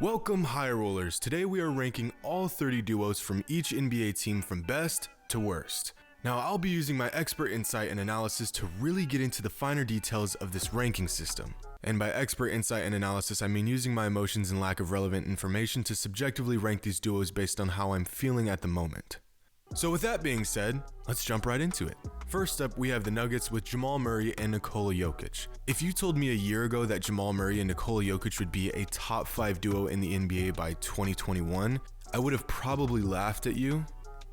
Welcome High Rollers. Today we are ranking all 30 duos from each NBA team from best to worst. Now I'll be using my expert insight and analysis to really get into the finer details of this ranking system. And by expert insight and analysis, I mean using my emotions and lack of relevant information to subjectively rank these duos based on how I'm feeling at the moment. So with that being said, let's jump right into it. First up, we have the Nuggets with Jamal Murray and Nikola Jokic. If you told me a year ago that Jamal Murray and Nikola Jokic would be a top 5 duo in the NBA by 2021, I would have probably laughed at you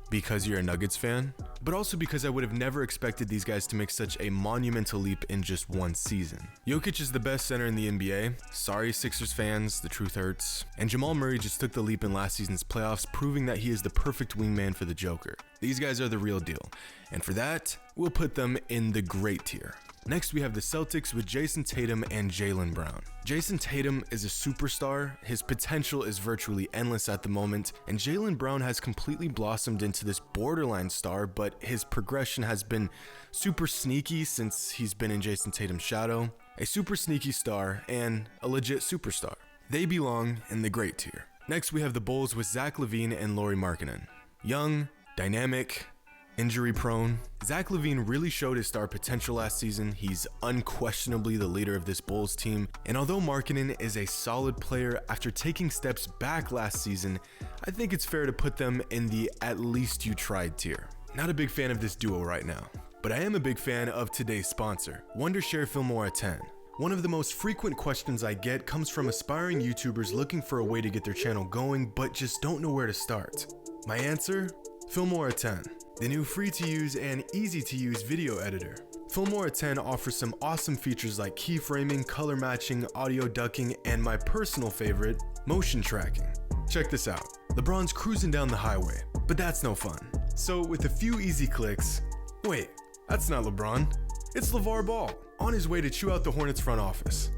because you're a Nuggets fan, but also because I would have never expected these guys to make such a monumental leap in just one season. Jokic is the best center in the NBA. Sorry Sixers fans, the truth hurts. And Jamal Murray just took the leap in last season's playoffs, proving that he is the perfect wingman for the Joker. These guys are the real deal, and for that, we'll put them in the great tier. Next, we have the Celtics with Jason Tatum and Jaylen Brown. Jason Tatum is a superstar, his potential is virtually endless at the moment, and Jaylen Brown has completely blossomed into this borderline star, but his progression has been super sneaky since he's been in Jason Tatum's shadow. A super sneaky star and a legit superstar. They belong in the great tier. Next, we have the Bulls with Zach LaVine and Lauri Markkanen. Young, dynamic, injury prone. Zach LaVine really showed his star potential last season. He's unquestionably the leader of this Bulls team. And although Markkanen is a solid player after taking steps back last season, I think it's fair to put them in the at least you tried tier. Not a big fan of this duo right now, but I am a big fan of today's sponsor, Wondershare Filmora 10. One of the most frequent questions I get comes from aspiring YouTubers looking for a way to get their channel going, but just don't know where to start. My answer? Filmora 10. The new free-to-use and easy-to-use video editor. Filmora 10 offers some awesome features like keyframing, color matching, audio ducking, and my personal favorite, motion tracking. Check this out. LeBron's cruising down the highway, but that's no fun. So with a few easy clicks, wait, that's not LeBron, it's LeVar Ball, on his way to chew out the Hornets front office.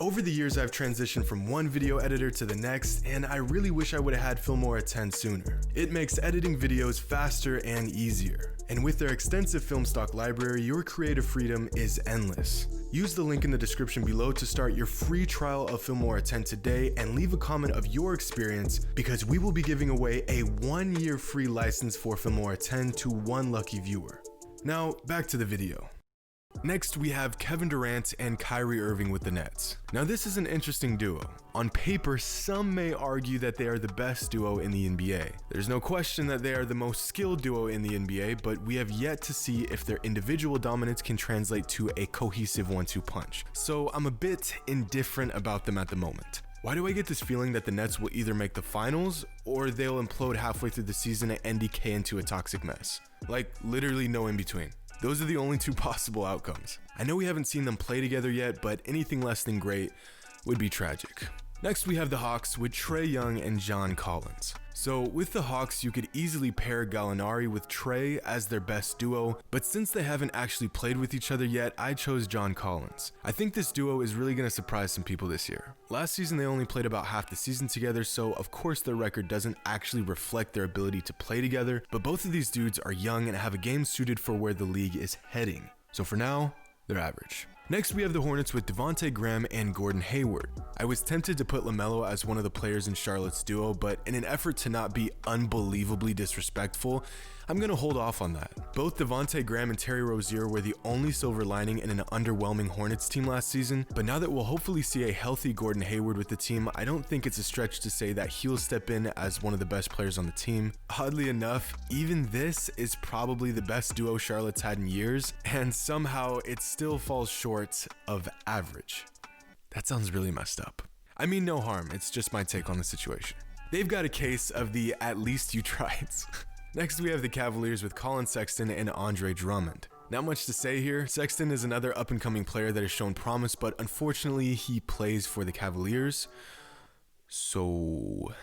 Over the years, I've transitioned from one video editor to the next, and I really wish I would have had Filmora 10 sooner. It makes editing videos faster and easier. And with their extensive film stock library, your creative freedom is endless. Use the link in the description below to start your free trial of Filmora 10 today and leave a comment of your experience because we will be giving away a 1-year free license for Filmora 10 to one lucky viewer. Now, back to the video. Next, we have Kevin Durant and Kyrie Irving with the Nets. Now this is an interesting duo. On paper, some may argue that they are the best duo in the NBA. There's no question that they are the most skilled duo in the NBA, but we have yet to see if their individual dominance can translate to a cohesive 1-2 punch. So I'm a bit indifferent about them at the moment. Why do I get this feeling that the Nets will either make the finals or they'll implode halfway through the season and decay into a toxic mess? Like literally no in between. Those are the only two possible outcomes. I know we haven't seen them play together yet, but anything less than great would be tragic. Next, we have the Hawks with Trae Young and John Collins. So with the Hawks, you could easily pair Gallinari with Trae as their best duo, but since they haven't actually played with each other yet, I chose John Collins. I think this duo is really going to surprise some people this year. Last season, they only played about half the season together, so of course their record doesn't actually reflect their ability to play together, but both of these dudes are young and have a game suited for where the league is heading. So for now, they're average. Next, we have the Hornets with Devontae Graham and Gordon Hayward. I was tempted to put LaMelo as one of the players in Charlotte's duo, but in an effort to not be unbelievably disrespectful, I'm gonna hold off on that. Both Devontae Graham and Terry Rozier were the only silver lining in an underwhelming Hornets team last season, but now that we'll hopefully see a healthy Gordon Hayward with the team, I don't think it's a stretch to say that he'll step in as one of the best players on the team. Oddly enough, even this is probably the best duo Charlotte's had in years, and somehow it still falls short of average. That sounds really messed up. I mean no harm, it's just my take on the situation. They've got a case of the at least you tried. Next, we have the Cavaliers with Colin Sexton and Andre Drummond. Not much to say here. Sexton is another up-and-coming player that has shown promise, but unfortunately, he plays for the Cavaliers. So,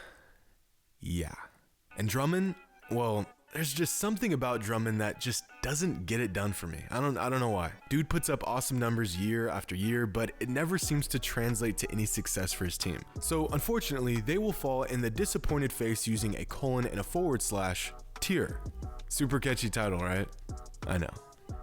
yeah. And Drummond, well, there's just something about Drummond that just doesn't get it done for me. I don't know why. Dude puts up awesome numbers year after year, but it never seems to translate to any success for his team. So unfortunately, they will fall in the disappointed face using a colon and a / tier. Super catchy title, right? I know.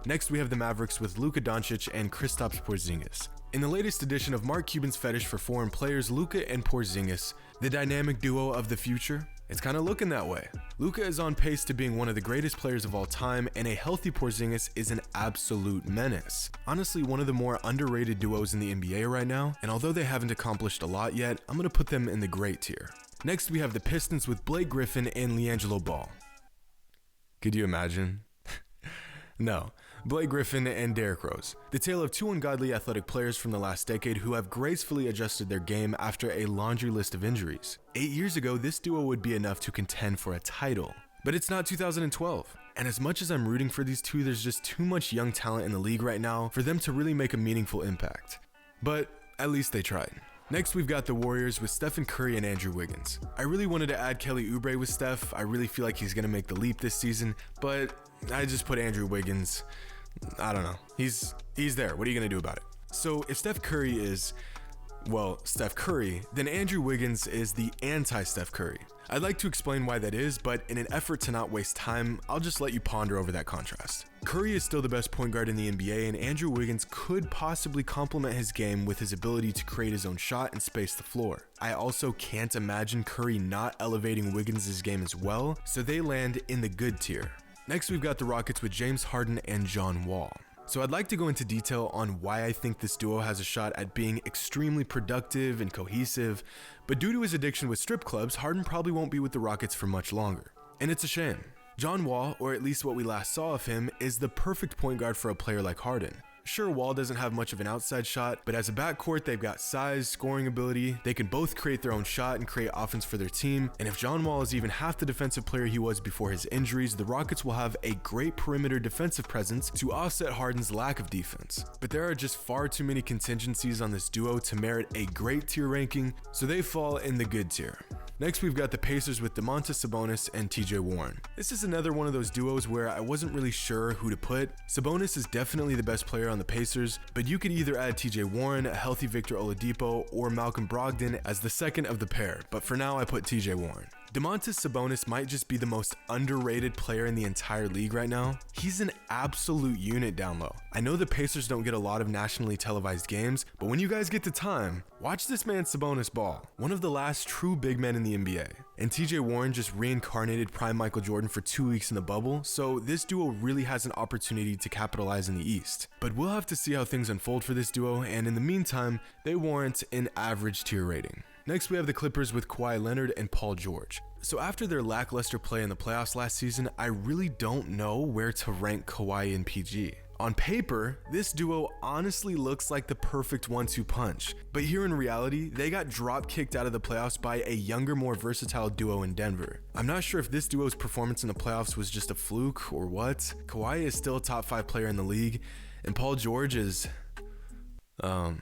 Next, we have the Mavericks with Luka Doncic and Kristaps Porzingis. In the latest edition of Mark Cuban's fetish for foreign players, Luka and Porzingis, the dynamic duo of the future, it's kind of looking that way. Luka is on pace to being one of the greatest players of all time, and a healthy Porzingis is an absolute menace. Honestly, one of the more underrated duos in the NBA right now, and although they haven't accomplished a lot yet, I'm going to put them in the great tier. Next, we have the Pistons with Blake Griffin and LiAngelo Ball. Could you imagine? No. Blake Griffin and Derrick Rose, the tale of two ungodly athletic players from the last decade who have gracefully adjusted their game after a laundry list of injuries. 8 years ago, this duo would be enough to contend for a title. But it's not 2012. And as much as I'm rooting for these two, there's just too much young talent in the league right now for them to really make a meaningful impact. But at least they tried. Next, we've got the Warriors with Stephen Curry and Andrew Wiggins. I really wanted to add Kelly Oubre with Steph. I really feel like he's going to make the leap this season, but I just put Andrew Wiggins. I don't know. He's there. What are you going to do about it? So if Steph Curry is, well, Steph Curry, then Andrew Wiggins is the anti-Steph Curry. I'd like to explain why that is, but in an effort to not waste time, I'll just let you ponder over that contrast. Curry is still the best point guard in the NBA, and Andrew Wiggins could possibly complement his game with his ability to create his own shot and space the floor. I also can't imagine Curry not elevating Wiggins' game as well, so they land in the good tier. Next, we've got the Rockets with James Harden and John Wall. So I'd like to go into detail on why I think this duo has a shot at being extremely productive and cohesive, but due to his addiction with strip clubs, Harden probably won't be with the Rockets for much longer. And it's a shame. John Wall, or at least what we last saw of him, is the perfect point guard for a player like Harden. Sure, Wall doesn't have much of an outside shot, but as a backcourt, they've got size, scoring ability, they can both create their own shot and create offense for their team, and if John Wall is even half the defensive player he was before his injuries, the Rockets will have a great perimeter defensive presence to offset Harden's lack of defense. But there are just far too many contingencies on this duo to merit a great tier ranking, so they fall in the good tier. Next, we've got the Pacers with Domantas Sabonis and TJ Warren. This is another one of those duos where I wasn't really sure who to put. Sabonis is definitely the best player on the Pacers, but you could either add TJ Warren, a healthy Victor Oladipo, or Malcolm Brogdon as the second of the pair, but for now I put TJ Warren. Domantas Sabonis might just be the most underrated player in the entire league right now. He's an absolute unit down low. I know the Pacers don't get a lot of nationally televised games, but when you guys get the time, watch this man Sabonis ball. One of the last true big men in the NBA. And TJ Warren just reincarnated prime Michael Jordan for 2 weeks in the bubble, so this duo really has an opportunity to capitalize in the East. But we'll have to see how things unfold for this duo, and in the meantime, they warrant an average tier rating. Next, we have the Clippers with Kawhi Leonard and Paul George. So after their lackluster play in the playoffs last season, I really don't know where to rank Kawhi and PG. On paper, this duo honestly looks like the perfect 1-2 punch, but here in reality, they got drop kicked out of the playoffs by a younger, more versatile duo in Denver. I'm not sure if this duo's performance in the playoffs was just a fluke or what. Kawhi is still a top 5 player in the league, and Paul George is, well,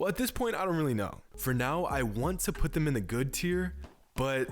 at this point, I don't really know. For now, I want to put them in the good tier, but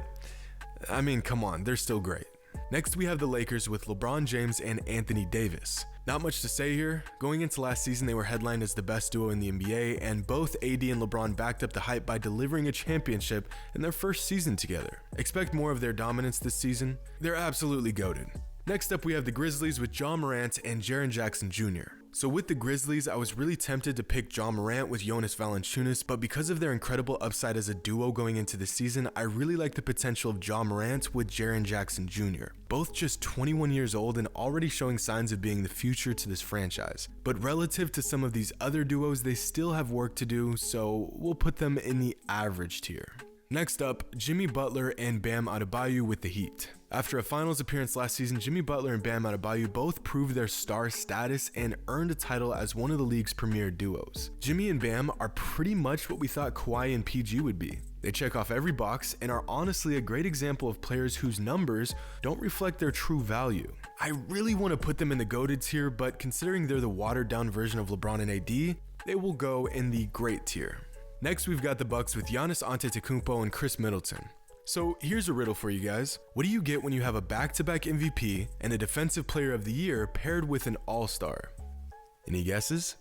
I mean, come on, they're still great. Next, we have the Lakers with LeBron James and Anthony Davis. Not much to say here. Going into last season, they were headlined as the best duo in the NBA, and both AD and LeBron backed up the hype by delivering a championship in their first season together. Expect more of their dominance this season. They're absolutely goated. Next up, we have the Grizzlies with Ja Morant and Jaren Jackson Jr. So with the Grizzlies, I was really tempted to pick Ja Morant with Jonas Valanciunas, but because of their incredible upside as a duo going into the season, I really like the potential of Ja Morant with Jaren Jackson Jr. Both just 21 years old and already showing signs of being the future to this franchise. But relative to some of these other duos, they still have work to do, so we'll put them in the average tier. Next up, Jimmy Butler and Bam Adebayo with the Heat. After a finals appearance last season, Jimmy Butler and Bam Adebayo both proved their star status and earned a title as one of the league's premier duos. Jimmy and Bam are pretty much what we thought Kawhi and PG would be. They check off every box and are honestly a great example of players whose numbers don't reflect their true value. I really want to put them in the GOATed tier, but considering they're the watered down version of LeBron and AD, they will go in the great tier. Next, we've got the Bucks with Giannis Antetokounmpo and Chris Middleton. So here's a riddle for you guys. What do you get when you have a back-to-back MVP and a Defensive Player of the Year paired with an All-Star? Any guesses?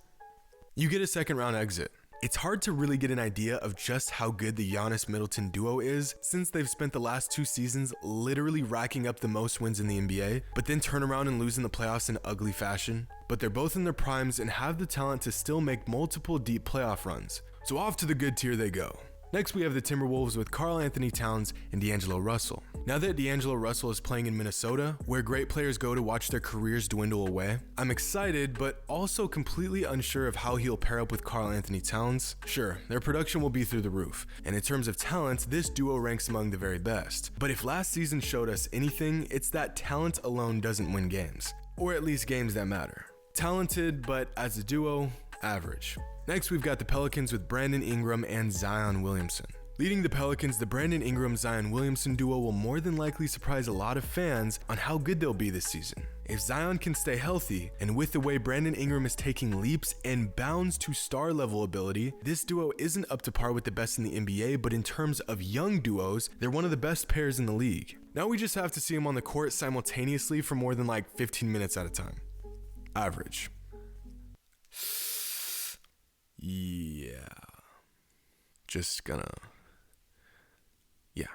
You get a second round exit. It's hard to really get an idea of just how good the Giannis Middleton duo is, since they've spent the last 2 seasons literally racking up the most wins in the NBA, but then turn around and lose in the playoffs in ugly fashion. But they're both in their primes and have the talent to still make multiple deep playoff runs. So off to the good tier they go. Next, we have the Timberwolves with Karl Anthony Towns and D'Angelo Russell. Now that D'Angelo Russell is playing in Minnesota, where great players go to watch their careers dwindle away, I'm excited, but also completely unsure of how he'll pair up with Karl Anthony Towns. Sure, their production will be through the roof, and in terms of talent, this duo ranks among the very best. But if last season showed us anything, it's that talent alone doesn't win games, or at least games that matter. Talented, but as a duo, average. Next, we've got the Pelicans with Brandon Ingram and Zion Williamson. Leading the Pelicans, the Brandon Ingram-Zion Williamson duo will more than likely surprise a lot of fans on how good they'll be this season. If Zion can stay healthy, and with the way Brandon Ingram is taking leaps and bounds to star level ability, this duo isn't up to par with the best in the NBA, but in terms of young duos, they're one of the best pairs in the league. Now we just have to see them on the court simultaneously for more than like 15 minutes at a time. Average. Yeah. Yeah.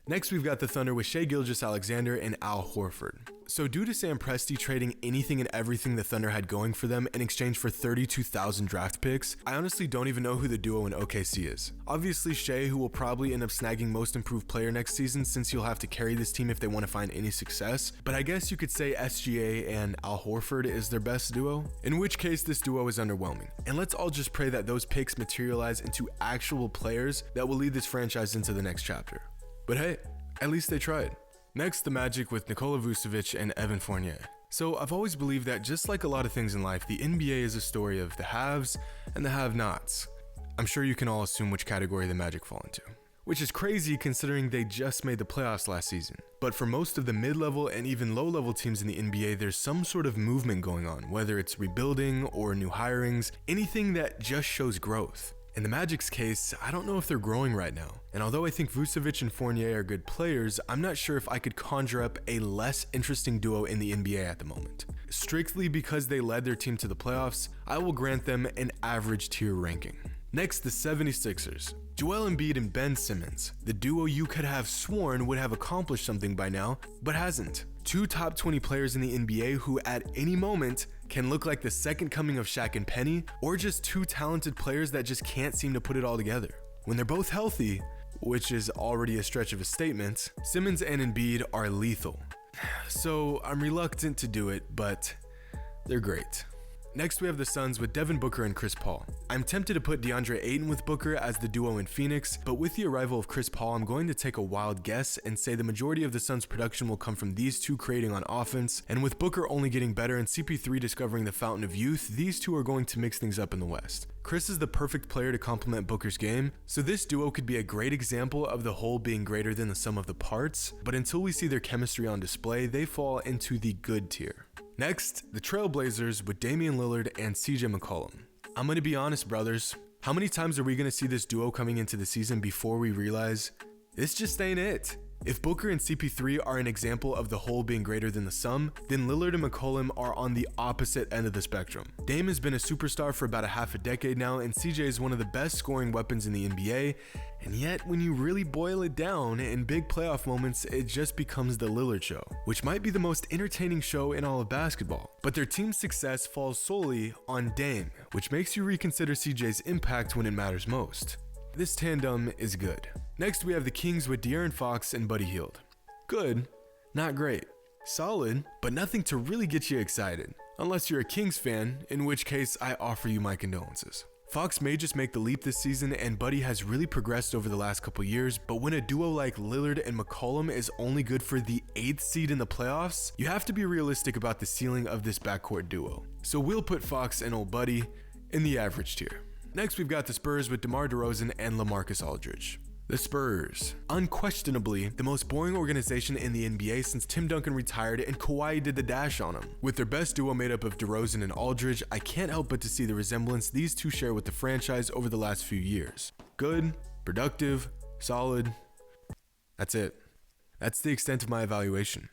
Next, we've got the Thunder with Shai Gilgeous-Alexander and Al Horford. So due to Sam Presti trading anything and everything the Thunder had going for them in exchange for 32,000 draft picks, I honestly don't even know who the duo in OKC is. Obviously Shai, who will probably end up snagging most improved player next season since he'll have to carry this team if they want to find any success, but I guess you could say SGA and Al Horford is their best duo, in which case this duo is underwhelming. And let's all just pray that those picks materialize into actual players that will lead this franchise into the next chapter. But hey, at least they tried. Next, the Magic with Nikola Vucevic and Evan Fournier. So I've always believed that just like a lot of things in life, the NBA is a story of the haves and the have-nots. I'm sure you can all assume which category the Magic fall into. Which is crazy considering they just made the playoffs last season. But for most of the mid-level and even low-level teams in the NBA, there's some sort of movement going on, whether it's rebuilding or new hirings, anything that just shows growth. In the Magic's case, I don't know if they're growing right now, and although I think Vucevic and Fournier are good players, I'm not sure if I could conjure up a less interesting duo in the NBA at the moment. Strictly because they led their team to the playoffs, I will grant them an average tier ranking. Next, the 76ers. Joel Embiid and Ben Simmons, the duo you could have sworn would have accomplished something by now, but hasn't. 2 top 20 players in the NBA who at any moment can look like the second coming of Shaq and Penny, or just 2 talented players that just can't seem to put it all together. When they're both healthy, which is already a stretch of a statement, Simmons and Embiid are lethal. So I'm reluctant to do it, but they're great. Next, we have the Suns with Devin Booker and Chris Paul. I'm tempted to put DeAndre Ayton with Booker as the duo in Phoenix, but with the arrival of Chris Paul, I'm going to take a wild guess and say the majority of the Suns' production will come from these two creating on offense, and with Booker only getting better and CP3 discovering the fountain of youth, these two are going to mix things up in the West. Chris is the perfect player to complement Booker's game, so this duo could be a great example of the whole being greater than the sum of the parts, but until we see their chemistry on display, they fall into the good tier. Next, the Trailblazers with Damian Lillard and CJ McCollum. I'm gonna be honest, brothers. How many times are we gonna see this duo coming into the season before we realize this just ain't it? If Booker and CP3 are an example of the whole being greater than the sum, then Lillard and McCollum are on the opposite end of the spectrum. Dame has been a superstar for about a half a decade now, and CJ is one of the best scoring weapons in the NBA, and yet when you really boil it down, in big playoff moments, it just becomes the Lillard show, which might be the most entertaining show in all of basketball. But their team's success falls solely on Dame, which makes you reconsider CJ's impact when it matters most. This tandem is good. Next, we have the Kings with De'Aaron Fox and Buddy Hield. Good, not great. Solid, but nothing to really get you excited. Unless you're a Kings fan, in which case I offer you my condolences. Fox may just make the leap this season, and Buddy has really progressed over the last couple years, but when a duo like Lillard and McCollum is only good for the 8th seed in the playoffs, you have to be realistic about the ceiling of this backcourt duo. So we'll put Fox and old Buddy in the average tier. Next, we've got the Spurs with DeMar DeRozan and LaMarcus Aldridge. The Spurs, unquestionably the most boring organization in the NBA since Tim Duncan retired and Kawhi did the dash on him. With their best duo made up of DeRozan and Aldridge, I can't help but to see the resemblance these two share with the franchise over the last few years. Good, productive, solid. That's it. That's the extent of my evaluation.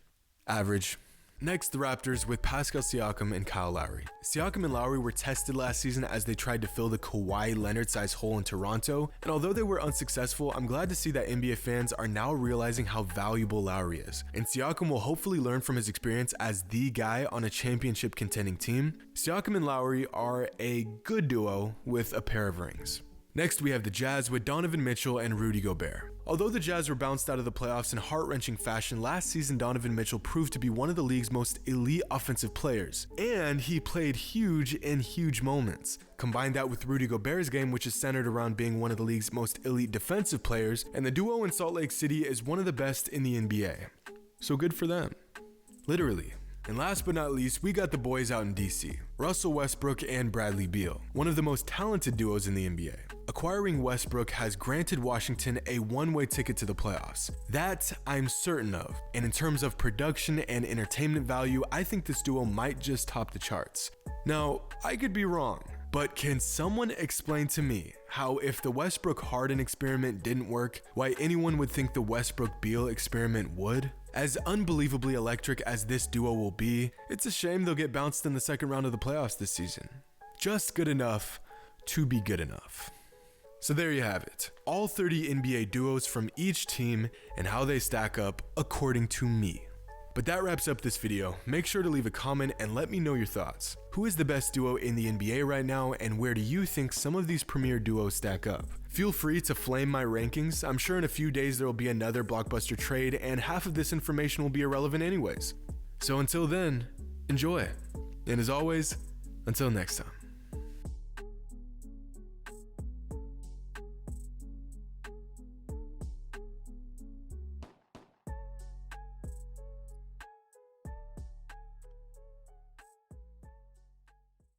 Average. Next, the Raptors with Pascal Siakam and Kyle Lowry. Siakam and Lowry were tested last season as they tried to fill the Kawhi Leonard-sized hole in Toronto, and although they were unsuccessful, I'm glad to see that NBA fans are now realizing how valuable Lowry is, and Siakam will hopefully learn from his experience as the guy on a championship contending team. Siakam and Lowry are a good duo with a pair of rings. Next, we have the Jazz with Donovan Mitchell and Rudy Gobert. Although the Jazz were bounced out of the playoffs in heart-wrenching fashion, last season Donovan Mitchell proved to be one of the league's most elite offensive players, and he played huge in huge moments. Combine that with Rudy Gobert's game, which is centered around being one of the league's most elite defensive players, and the duo in Salt Lake City is one of the best in the NBA. So good for them. Literally. And last but not least, we got the boys out in DC, Russell Westbrook and Bradley Beal, one of the most talented duos in the NBA. Acquiring Westbrook has granted Washington a one-way ticket to the playoffs. That I'm certain of, and in terms of production and entertainment value, I think this duo might just top the charts. Now, I could be wrong, but can someone explain to me how if the Westbrook-Harden experiment didn't work, why anyone would think the Westbrook-Beal experiment would? As unbelievably electric as this duo will be, it's a shame they'll get bounced in the second round of the playoffs this season. Just good enough to be good enough. So there you have it, all 30 NBA duos from each team and how they stack up according to me. But that wraps up this video. Make sure to leave a comment and let me know your thoughts. Who is the best duo in the NBA right now, and where do you think some of these premier duos stack up? Feel free to flame my rankings. I'm sure in a few days there will be another blockbuster trade, and half of this information will be irrelevant anyways. So until then, enjoy. And as always, until next time.